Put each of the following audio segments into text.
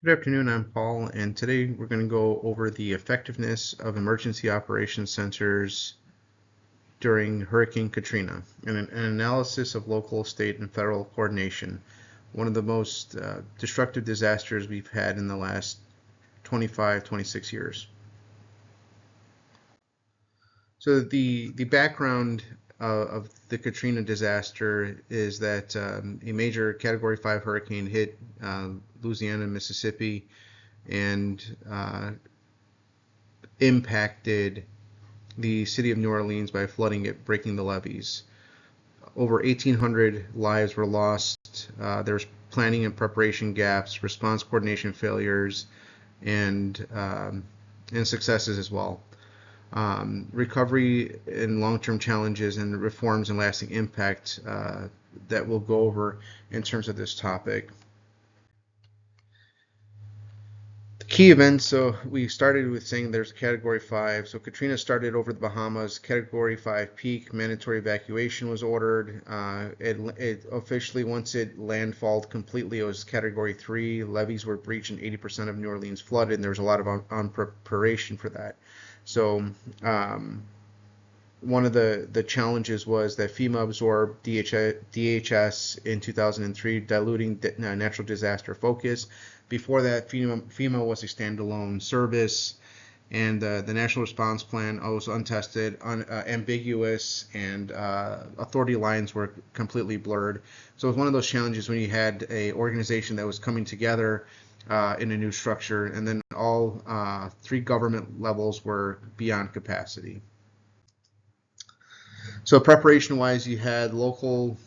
Good afternoon, I'm Paul, and today we're going to go over the effectiveness of emergency operations centers during Hurricane Katrina and an analysis of local, state, and federal coordination, one of the most destructive disasters we've had in the last 25, 26 years. So the background of the Katrina disaster is that a major Category 5 hurricane hit Louisiana and Mississippi and impacted the city of New Orleans by flooding it, breaking the levees. Over 1,800 lives were lost. There's planning and preparation gaps, response coordination failures, and successes as well. Recovery and long-term challenges and reforms and lasting impact that we'll go over in terms of this topic. Key events. So we started with saying there's a Category 5. So Katrina started over the Bahamas. Category 5 peak. Mandatory evacuation was ordered. It officially, once it landfalled completely, it was Category 3. Levees were breached and 80% of New Orleans flooded. And there was a lot of preparation for that. So one of the challenges was that FEMA absorbed DHS in 2003, diluting natural disaster focus. Before that, FEMA was a standalone service, and the National Response Plan was untested, ambiguous, and authority lines were completely blurred. So it was one of those challenges when you had an organization that was coming together in a new structure, and then all three government levels were beyond capacity. So preparation-wise, you had local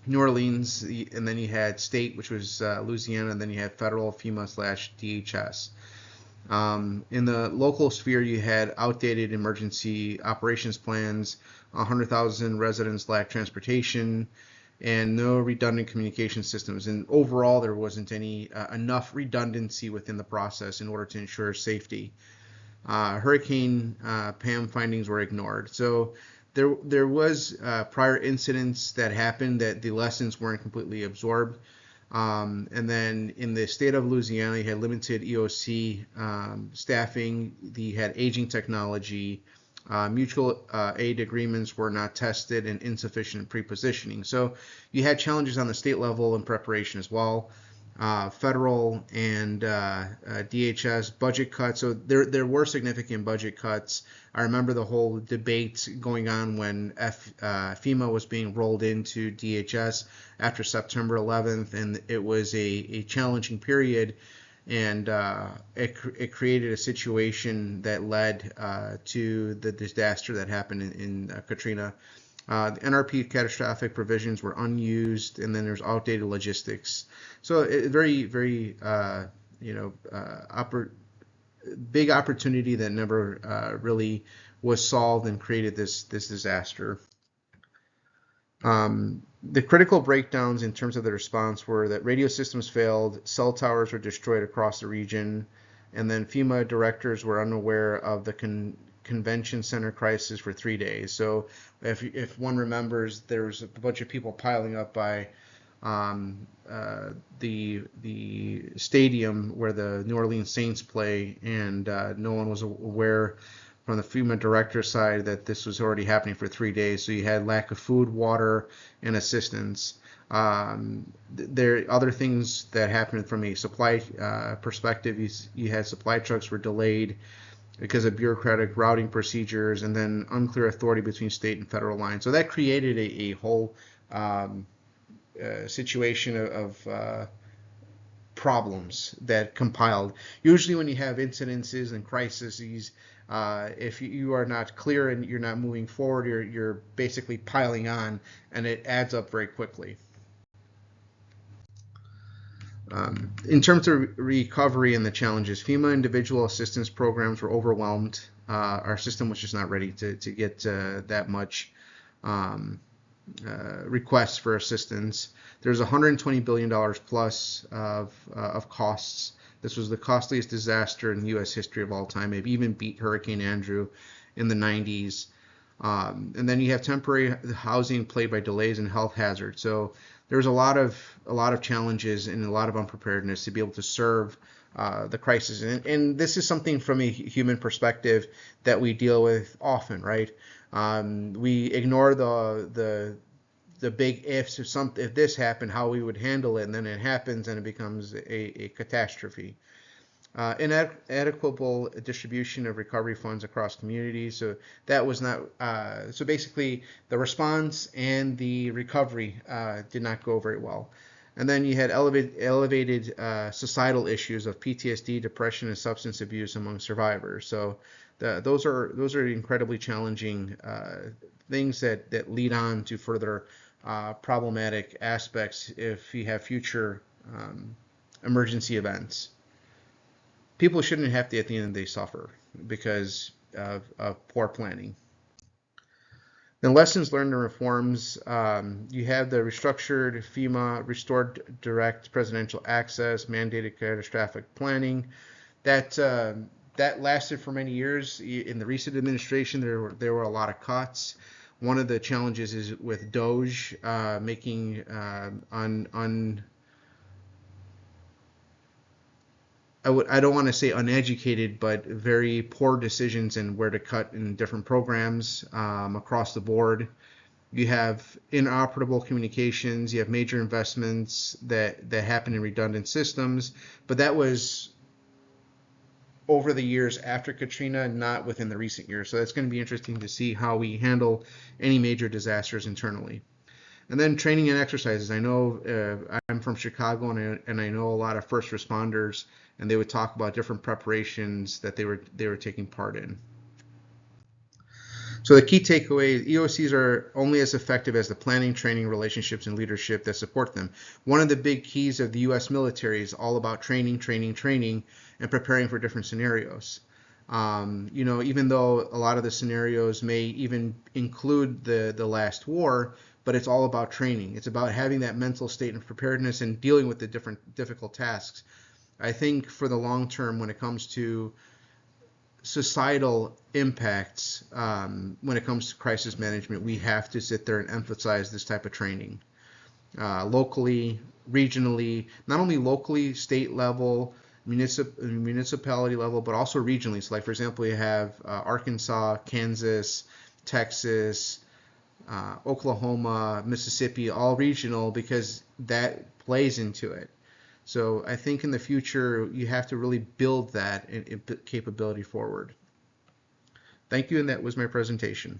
New Orleans, and then you had state, which was Louisiana, and then you had federal, FEMA/DHS. In the local sphere, you had outdated emergency operations plans, 100,000 residents lacked transportation, and no redundant communication systems. And overall, there wasn't any enough redundancy within the process in order to ensure safety. Hurricane PAM findings were ignored. So there was prior incidents that happened that the lessons weren't completely absorbed. And then in the state of Louisiana, you had limited EOC staffing, you had aging technology, mutual aid agreements were not tested, and insufficient pre-positioning. So you had challenges on the state level in preparation as well. Federal and DHS budget cuts. So there were significant budget cuts. I remember the whole debate going on when FEMA was being rolled into DHS after September 11th, and it was a challenging period, and it created a situation that led to the disaster that happened in Katrina. The NRP catastrophic provisions were unused, and then there's outdated logistics. So very, very, big opportunity that never really was solved and created this disaster. The critical breakdowns in terms of the response were that radio systems failed, cell towers were destroyed across the region, and then FEMA directors were unaware of the convention center crisis for 3 days. So if one remembers, there was a bunch of people piling up by the stadium where the New Orleans Saints play, and no one was aware from the FEMA director side that this was already happening for 3 days. So you had lack of food, water, and assistance. There are other things that happened from a supply perspective. You had supply trucks were delayed because of bureaucratic routing procedures, and then unclear authority between state and federal lines. So that created a whole situation of problems that compiled. Usually when you have incidences and crises, if you are not clear and you're not moving forward, you're basically piling on, and it adds up very quickly. In terms of recovery and the challenges, FEMA individual assistance programs were overwhelmed. Our system was just not ready to get that much requests for assistance. There's $120 billion plus of costs. This was the costliest disaster in U.S. history of all time. It even beat Hurricane Andrew in the 90s. And then you have temporary housing plagued by delays and health hazards. So there's a lot of challenges and a lot of unpreparedness to be able to serve the crisis. And this is something from a human perspective that we deal with often, right? We ignore the big ifs. If this happened, how we would handle it, and then it happens and it becomes a catastrophe. Inadequate distribution of recovery funds across communities. So that was not. So basically, the response and the recovery did not go very well. And then you had elevated societal issues of PTSD, depression, and substance abuse among survivors. So those are incredibly challenging things that lead on to further problematic aspects if you have future emergency events. People shouldn't have to, at the end of the day, suffer because of poor planning. Then lessons learned and reforms. You have the restructured FEMA, restored direct presidential access, mandated catastrophic planning. That lasted for many years. In the recent administration, there were a lot of cuts. One of the challenges is with DOGE making I don't want to say uneducated, but very poor decisions in where to cut in different programs across the board. You have inoperable communications. You have major investments that happen in redundant systems, but that was over the years after Katrina, not within the recent years. So that's going to be interesting to see how we handle any major disasters internally. And then training and exercises. I know I'm from Chicago, and I know a lot of first responders, and they would talk about different preparations that they were taking part in. So the key takeaway: EOCs are only as effective as the planning, training, relationships, and leadership that support them. One of the big keys of the U.S. military is all about training, and preparing for different scenarios. Even though a lot of the scenarios may even include the last war, but it's all about training. It's about having that mental state of preparedness and dealing with the different difficult tasks. I think for the long term, when it comes to societal impacts, when it comes to crisis management, we have to sit there and emphasize this type of training. Locally, regionally, not only locally, state level, municipality level, but also regionally. So like, for example, you have Arkansas, Kansas, Texas, Oklahoma, Mississippi, all regional, because that plays into it. So I think in the future, you have to really build that capability forward. Thank you, and that was my presentation.